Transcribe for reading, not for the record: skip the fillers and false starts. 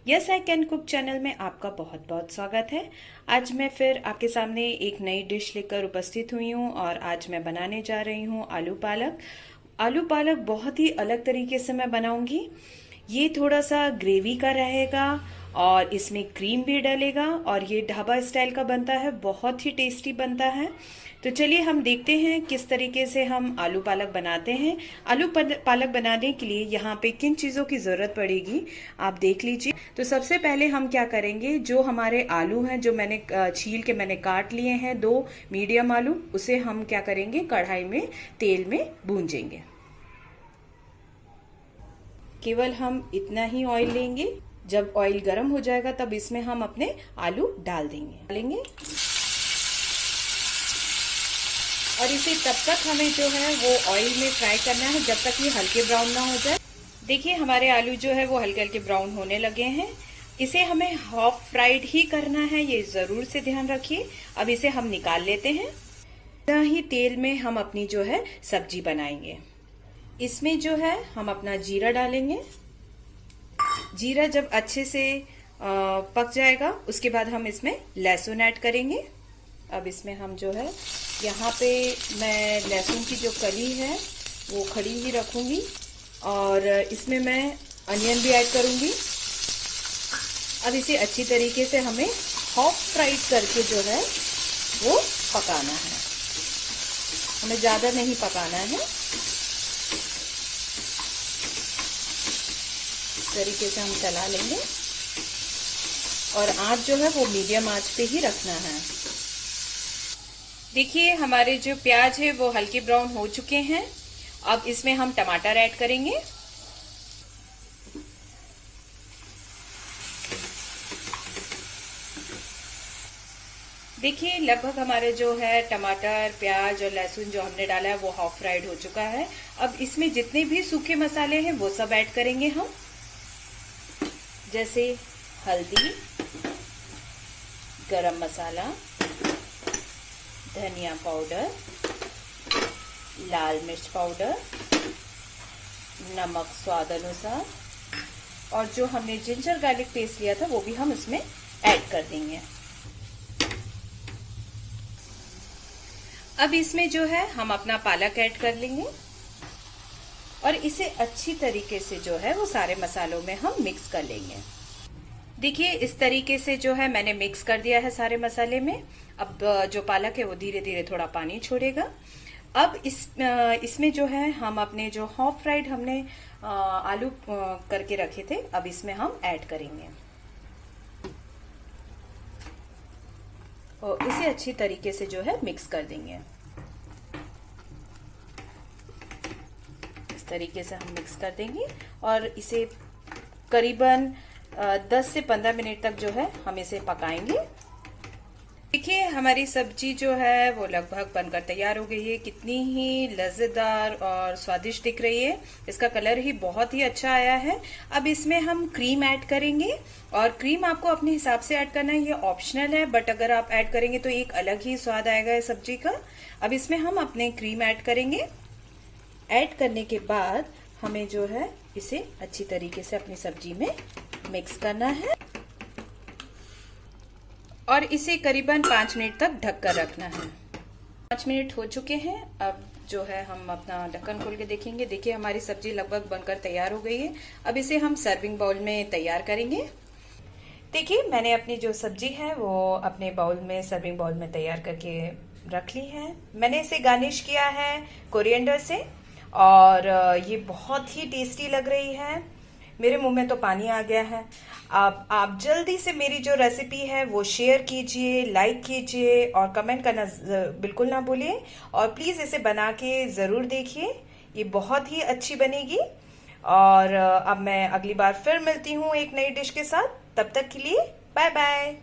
Yes I can cook channel में आपका बहुत बहुत स्वागत है। आज मैं फिर आपके सामने एक नई डिश लेकर उपस्थित हुई हूँ और आज मैं बनाने जा रही हूँ आलू पालक। आलू पालक बहुत ही अलग तरीके से मैं बनाऊंगी। ये थोड़ा सा ग्रेवी का रहेगा और इसमें क्रीम भी डलेगा और ये ढाबा स्टाइल का बनता है, बहुत ही टेस्टी बनता है। तो चलिए हम देखते हैं किस तरीके से हम आलू पालक बनाते हैं। आलू पालक बनाने के लिए यहाँ पे किन चीज़ों की ज़रूरत पड़ेगी आप देख लीजिए। तो सबसे पहले हम क्या करेंगे, जो हमारे आलू हैं जो मैंने छील के मैंने काट लिए हैं, 2 मीडियम आलू, उसे हम क्या करेंगे कढ़ाई में तेल में भूंजेंगे। केवल हम इतना ही ऑयल लेंगे। जब ऑयल गर्म हो जाएगा तब इसमें हम अपने आलू डालेंगे और इसे तब तक हमें जो है वो ऑयल में फ्राई करना है जब तक ये हल्के ब्राउन ना हो जाए। देखिए हमारे आलू जो है वो हल्के हल्के ब्राउन होने लगे हैं। इसे हमें हाफ फ्राइड ही करना है, ये जरूर से ध्यान रखिए। अब इसे हम निकाल लेते हैं। ही तेल में हम अपनी जो है सब्जी बनाएंगे। इसमें जो है हम अपना जीरा डालेंगे। जीरा जब अच्छे से पक जाएगा उसके बाद हम इसमें लहसुन ऐड करेंगे। अब इसमें हम जो है यहाँ पे मैं लहसुन की जो कली है वो खड़ी ही रखूंगी और इसमें मैं अनियन भी ऐड करूंगी। अब इसे अच्छी तरीके से हमें हाफ फ्राइड करके जो है वो पकाना है, हमें ज़्यादा नहीं पकाना है। इस तरीके से हम चला लेंगे और आंच जो है वो मीडियम आंच पे ही रखना है। देखिए हमारे जो प्याज है वो हल्के ब्राउन हो चुके हैं। अब इसमें हम टमाटर ऐड करेंगे। देखिए लगभग हमारे जो है टमाटर, प्याज और लहसुन जो हमने डाला है वो हाफ फ्राइड हो चुका है। अब इसमें जितने भी सूखे मसाले हैं वो सब ऐड करेंगे हम, जैसे हल्दी, गरम मसाला, धनिया पाउडर, लाल मिर्च पाउडर, नमक स्वाद अनुसार और जो हमने जिंजर गार्लिक पेस्ट लिया था वो भी हम इसमें ऐड कर देंगे। अब इसमें जो है हम अपना पालक ऐड कर लेंगे और इसे अच्छी तरीके से जो है वो सारे मसालों में हम मिक्स कर लेंगे। देखिए इस तरीके से जो है मैंने मिक्स कर दिया है सारे मसाले में। अब जो पालक है वो धीरे धीरे थोड़ा पानी छोड़ेगा। अब इसमें जो है हम अपने जो हाफ फ्राइड हमने आलू करके रखे थे अब इसमें हम ऐड करेंगे और इसे अच्छी तरीके से जो है मिक्स कर देंगे। इस तरीके से हम मिक्स कर देंगे और इसे करीबन 10 से 15 मिनट तक जो है हम इसे पकाएंगे। देखिए हमारी सब्जी जो है वो लगभग बनकर तैयार हो गई है। कितनी ही लज्जेदार और स्वादिष्ट दिख रही है, इसका कलर ही बहुत ही अच्छा आया है। अब इसमें हम क्रीम ऐड करेंगे और क्रीम आपको अपने हिसाब से ऐड करना है, ये ऑप्शनल है, बट अगर आप ऐड करेंगे तो एक अलग ही स्वाद आएगा इस सब्जी का। अब इसमें हम अपने क्रीम ऐड करेंगे। ऐड करने के बाद हमें जो है इसे अच्छी तरीके से अपनी सब्जी में मिक्स करना है और इसे करीबन 5 मिनट तक ढक कर रखना है। 5 मिनट हो चुके हैं। अब जो है हम अपना ढक्कन खोल के देखेंगे। देखिए हमारी सब्जी लगभग बनकर तैयार हो गई है। अब इसे हम सर्विंग बाउल में तैयार करेंगे। देखिए मैंने अपनी जो सब्जी है वो अपने बाउल में, सर्विंग बाउल में तैयार करके रख ली है। मैंने इसे गार्निश किया है कोरिएंडर से और ये बहुत ही टेस्टी लग रही है। मेरे मुंह में तो पानी आ गया है। आप जल्दी से मेरी जो रेसिपी है वो शेयर कीजिए, लाइक कीजिए और कमेंट करना बिल्कुल ना भूलिए और प्लीज़ इसे बना के ज़रूर देखिए, ये बहुत ही अच्छी बनेगी। और अब मैं अगली बार फिर मिलती हूँ एक नई डिश के साथ। तब तक के लिए बाय बाय।